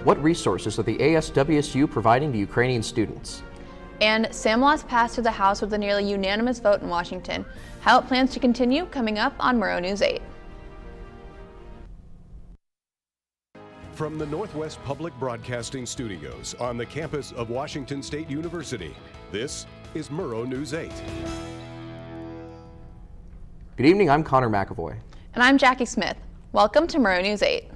What resources are the ASWSU providing to Ukrainian students? And SAM laws passed through the House with a nearly unanimous vote in Washington. How it plans to continue, coming up on Murrow News 8. From the Northwest Public Broadcasting Studios on the campus of Washington State University, this is Murrow News 8. Good evening, I'm Connor McAvoy. And I'm Jackie Smith. Welcome to Murrow News 8.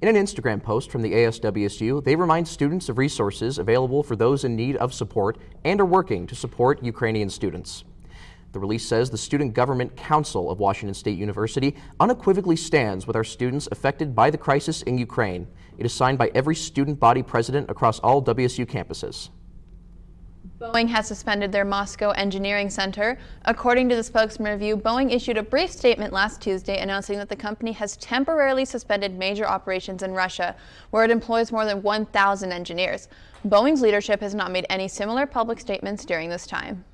In an Instagram post from the ASWSU, they remind students of resources available for those in need of support and are working to support Ukrainian students. The release says the Student Government Council of Washington State University unequivocally stands with our students affected by the crisis in Ukraine. It is signed by every student body president across all WSU campuses. Boeing has suspended their Moscow Engineering Center. According to the spokesman review, Boeing issued a brief statement last Tuesday announcing that the company has temporarily suspended major operations in Russia, where it employs more than 1,000 engineers. Boeing's leadership has not made any similar public statements during this time.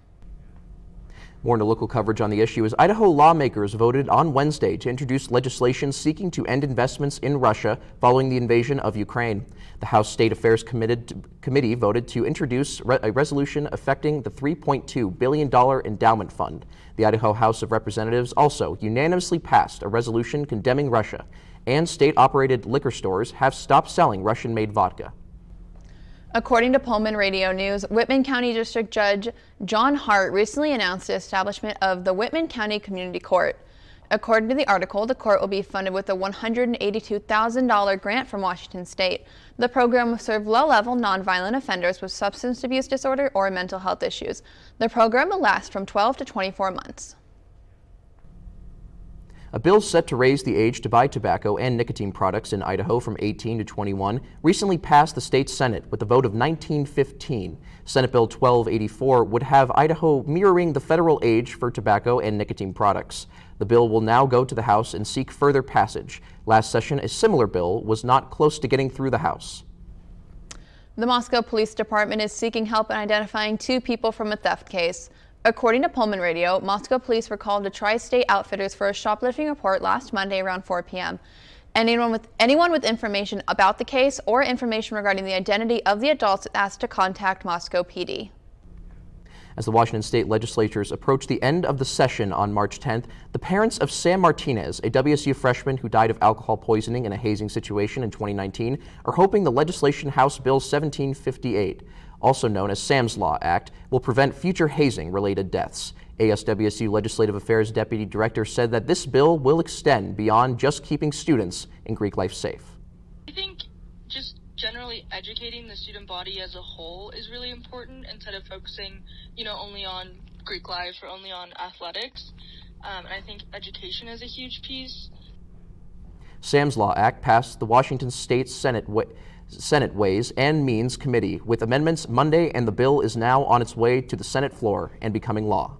More into local coverage on the issue as Idaho lawmakers voted on Wednesday to introduce legislation seeking to end investments in Russia following the invasion of Ukraine. The House State Affairs Committee voted to introduce a resolution affecting the $3.2 billion endowment fund. The Idaho House of Representatives also unanimously passed a resolution condemning Russia, and state-operated liquor stores have stopped selling Russian-made vodka. According to Pullman Radio News, Whitman County District Judge John Hart recently announced the establishment of the Whitman County Community Court. According to the article, the court will be funded with a $182,000 grant from Washington State. The program will serve low-level nonviolent offenders with substance abuse disorder or mental health issues. The program will last from 12 to 24 months. A bill set to raise the age to buy tobacco and nicotine products in Idaho from 18 to 21 recently passed the state Senate with a vote of 19-15. Senate Bill 1284 would have Idaho mirroring the federal age for tobacco and nicotine products. The bill will now go to the House and seek further passage. Last session, a similar bill was not close to getting through the House. The Moscow Police Department is seeking help in identifying two people from a theft case. According to Pullman Radio, Moscow police were called to Tri-State Outfitters for a shoplifting report last Monday around 4 p.m. Anyone with information about the case or information regarding the identity of the adults is asked to contact Moscow PD. As the Washington State legislatures approach the end of the session on March 10th, the parents of Sam Martinez, a WSU freshman who died of alcohol poisoning in a hazing situation in 2019, are hoping the legislation House Bill 1758, also known as Sam's Law Act, will prevent future hazing-related deaths. ASWSU Legislative Affairs Deputy Director said that this bill will extend beyond just keeping students in Greek life safe. I think just generally educating the student body as a whole is really important instead of focusing, only on Greek life or only on athletics. And I think education is a huge piece. Sam's Law Act passed the Washington State Senate Ways and Means Committee with amendments Monday, and the bill is now on its way to the Senate floor and becoming law.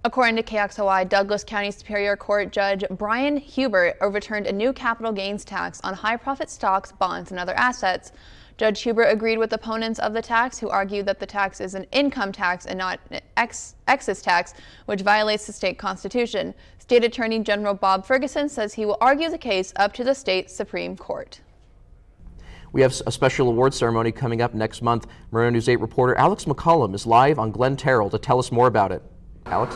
According to KXOI, Douglas County Superior Court Judge Brian Hubert overturned a new capital gains tax on high-profit stocks, bonds, and other assets. Judge Hubert agreed with opponents of the tax who argued that the tax is an income tax and not an excess tax, which violates the state constitution. State Attorney General Bob Ferguson says he will argue the case up to the state Supreme Court. We have a special award ceremony coming up next month. Murrow News 8 reporter Alex McCollum is live on Glen Terrell to tell us more about it. Alex?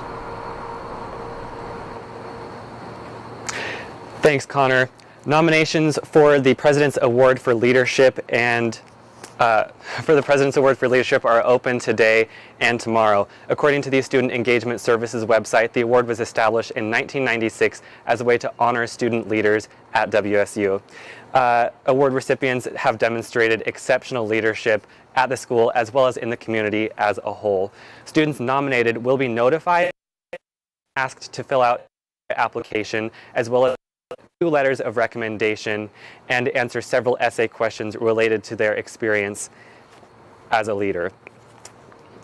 Thanks, Connor. Nominations for the President's Award for Leadership are open today and tomorrow. According to the Student Engagement Services website, the award was established in 1996 as a way to honor student leaders at WSU. Award recipients have demonstrated exceptional leadership at the school as well as in the community as a whole. Students nominated will be notified, asked to fill out an application, as well as 2 letters of recommendation, and answer several essay questions related to their experience as a leader.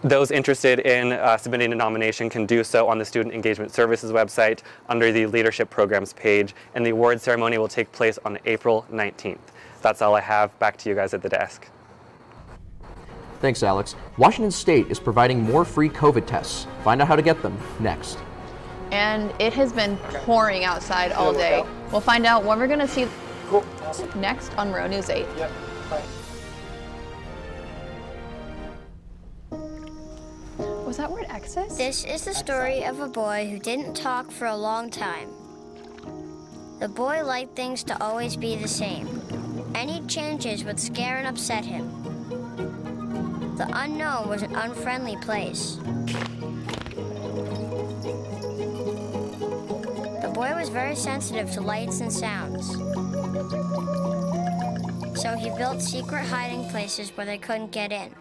Those interested in submitting a nomination can do so on the Student Engagement Services website under the Leadership Programs page, and the award ceremony will take place on April 19th. That's all I have. Back to you guys at the desk. Thanks, Alex. Washington State is providing more free COVID tests. Find out how to get them next. And it has been pouring outside all day. We'll find out when we're going to see Cool. Awesome. Next on Murrow News 8. Yep. Bye. Was that word excess? This is the story of a boy who didn't talk for a long time. The boy liked things to always be the same. Any changes would scare and upset him. The unknown was an unfriendly place. The boy was very sensitive to lights and sounds. So he built secret hiding places where they couldn't get in.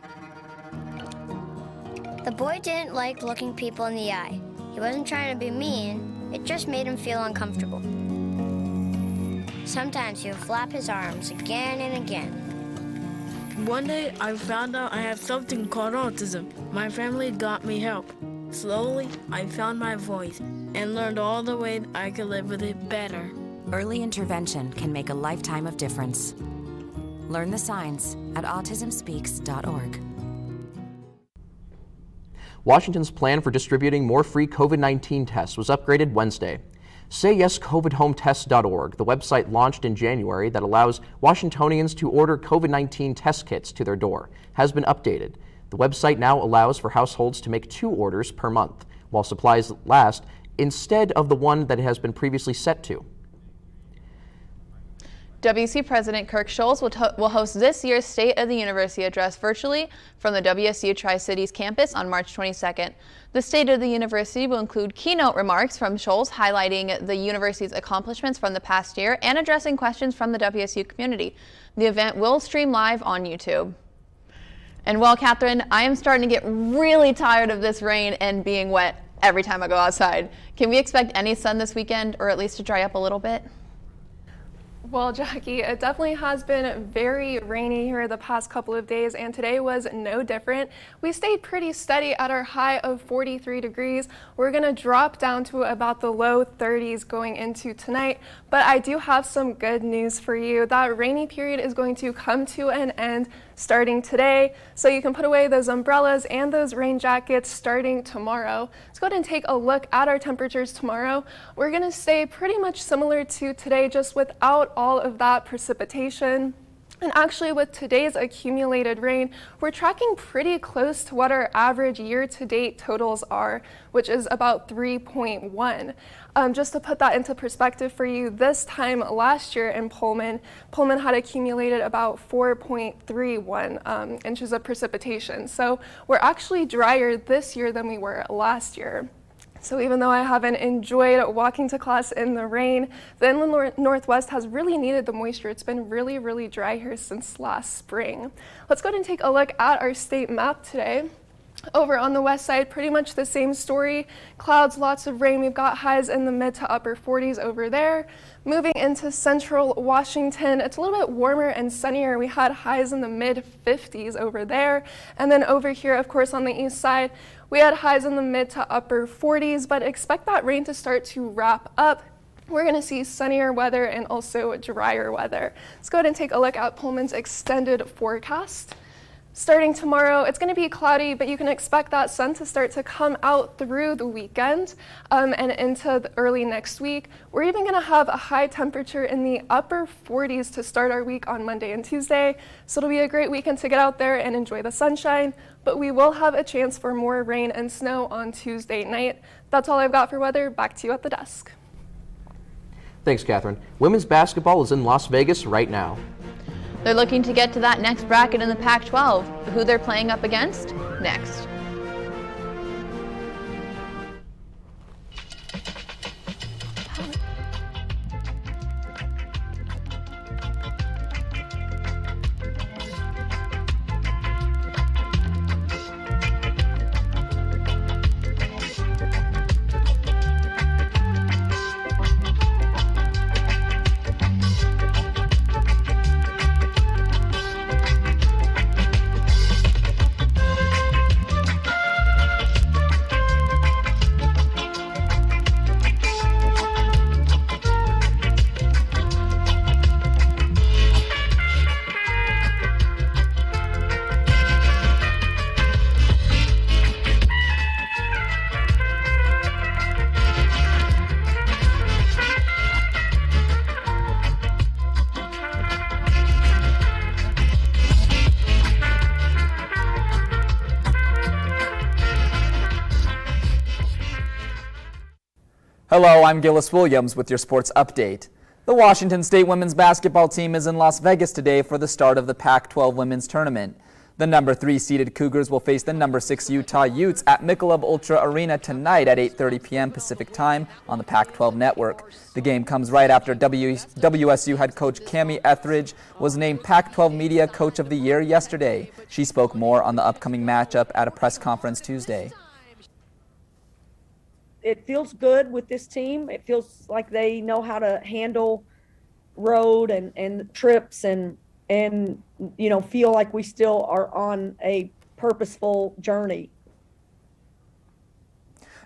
The boy didn't like looking people in the eye. He wasn't trying to be mean, it just made him feel uncomfortable. Sometimes he would flap his arms again and again. One day I found out I have something called autism. My family got me help. Slowly, I found my voice and learned all the ways I could live with it better. Early intervention can make a lifetime of difference. Learn the signs at autismspeaks.org. Washington's plan for distributing more free COVID-19 tests was upgraded Wednesday. SayYesCOVIDHomeTest.org, the website launched in January that allows Washingtonians to order COVID-19 test kits to their door, has been updated. The website now allows for households to make 2 orders per month, while supplies last, instead of the one that it has been previously set to. WSU President Kirk Schulz will host this year's State of the University address virtually from the WSU Tri-Cities campus on March 22nd. The State of the University will include keynote remarks from Schulz highlighting the university's accomplishments from the past year and addressing questions from the WSU community. The event will stream live on YouTube. And well, Catherine, I am starting to get really tired of this rain and being wet every time I go outside. Can we expect any sun this weekend, or at least to dry up a little bit? Well, Jackie, it definitely has been very rainy here the past couple of days, and today was no different. We stayed pretty steady at our high of 43 degrees. We're going to drop down to about the low 30s going into tonight, but I do have some good news for you. That rainy period is going to come to an end starting today, so you can put away those umbrellas and those rain jackets starting tomorrow. Let's go ahead and take a look at our temperatures tomorrow. We're going to stay pretty much similar to today, just without all of that precipitation. And actually, with today's accumulated rain, we're tracking pretty close to what our average year-to-date totals are, which is about 3.1. Just to put that into perspective for you, this time last year in Pullman had accumulated about 4.31 inches of precipitation. So we're actually drier this year than we were last year. So even though I haven't enjoyed walking to class in the rain, the inland Northwest has really needed the moisture. It's been really, really dry here since last spring. Let's go ahead and take a look at our state map today. Over on the west side, pretty much the same story. Clouds, lots of rain. We've got highs in the mid to upper 40s over there. Moving into central Washington, it's a little bit warmer and sunnier. We had highs in the mid 50s over there. And then over here, of course, on the east side, we had highs in the mid to upper 40s, but expect that rain to start to wrap up. We're going to see sunnier weather and also drier weather. Let's go ahead and take a look at Pullman's extended forecast. Starting tomorrow, it's going to be cloudy, but you can expect that sun to start to come out through the weekend and into the early next week. We're even going to have a high temperature in the upper 40s to start our week on Monday and Tuesday. So it'll be a great weekend to get out there and enjoy the sunshine, but we will have a chance for more rain and snow on Tuesday night. That's all I've got for weather. Back to you at the desk. Thanks, Catherine. Women's basketball is in Las Vegas right now. They're looking to get to that next bracket in the Pac-12. Who they're playing up against? Next. Hello, I'm Gillis Williams with your sports update. The Washington State women's basketball team is in Las Vegas today for the start of the Pac-12 women's tournament. The number 3 seeded Cougars will face the number 6 Utah Utes at Michelob Ultra Arena tonight at 8:30 p.m. Pacific Time on the Pac-12 network. The game comes right after WSU head coach Cammie Etheridge was named Pac-12 Media Coach of the Year yesterday. She spoke more on the upcoming matchup at a press conference Tuesday. It feels good with this team. It feels like they know how to handle road and trips and feel like we still are on a purposeful journey.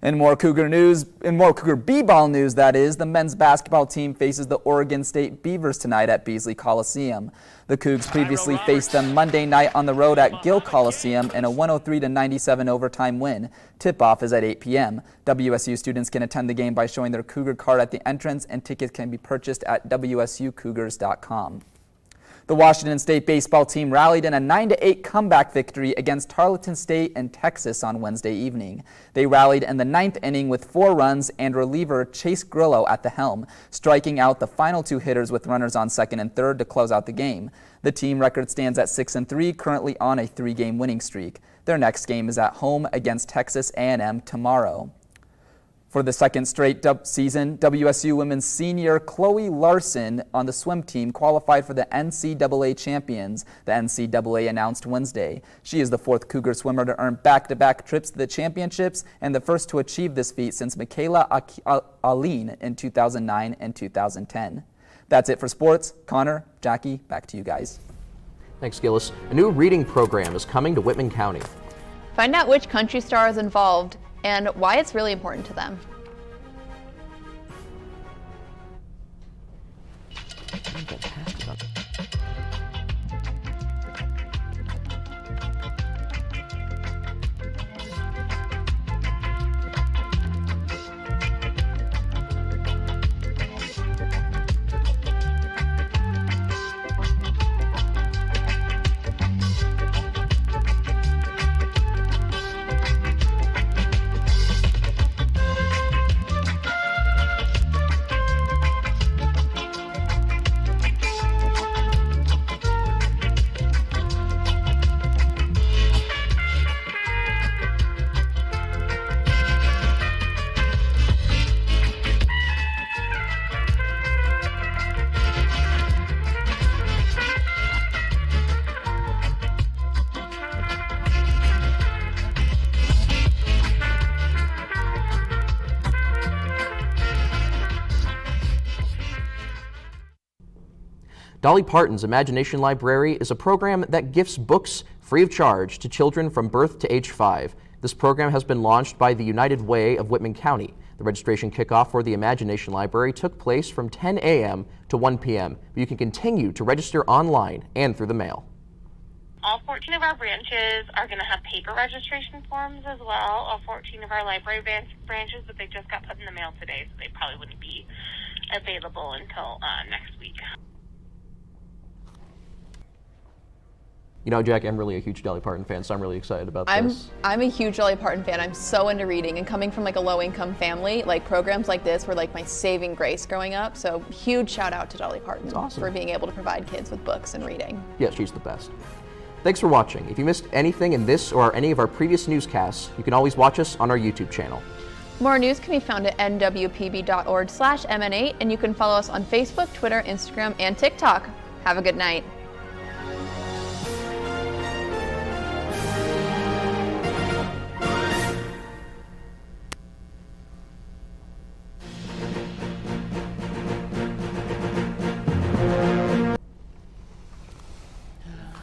In more Cougar B-ball news, that is, the men's basketball team faces the Oregon State Beavers tonight at Beasley Coliseum. The Cougs previously faced them Monday night on the road at Gill Coliseum in a 103-97 overtime win. Tip-off is at 8 p.m. WSU students can attend the game by showing their Cougar card at the entrance, and tickets can be purchased at wsucougars.com. The Washington State baseball team rallied in a 9-8 comeback victory against Tarleton State in Texas on Wednesday evening. They rallied in the 9th inning with 4 runs and reliever Chase Grillo at the helm, striking out the final 2 hitters with runners on second and third to close out the game. The team record stands at 6-3, currently on a 3-game winning streak. Their next game is at home against Texas A&M tomorrow. For the second straight season, WSU women's senior Chloe Larson on the swim team qualified for the NCAA champions, the NCAA announced Wednesday. She is the 4th Cougar swimmer to earn back-to-back trips to the championships and the first to achieve this feat since Michaela Aline in 2009 and 2010. That's it for sports. Connor, Jackie, back to you guys. Thanks, Gillis. A new reading program is coming to Whitman County. Find out which country star is involved and why it's really important to them. Dolly Parton's Imagination Library is a program that gifts books free of charge to children from birth to age 5. This program has been launched by the United Way of Whitman County. The registration kickoff for the Imagination Library took place from 10 a.m. to 1 p.m. You can continue to register online and through the mail. All 14 of our branches are going to have paper registration forms as well. All 14 of our library branches, but they just got put in the mail today, so they probably wouldn't be available until next week. You know, Jackie, I'm really a huge Dolly Parton fan, so I'm really excited about this. I'm a huge Dolly Parton fan. I'm so into reading, and coming from like a low-income family, like programs like this were like my saving grace growing up. So huge shout out to Dolly Parton for being able to provide kids with books and reading. Yeah, she's the best. Thanks for watching. If you missed anything in this or any of our previous newscasts, you can always watch us on our YouTube channel. More news can be found at nwpb.org/MN8, and you can follow us on Facebook, Twitter, Instagram, and TikTok. Have a good night.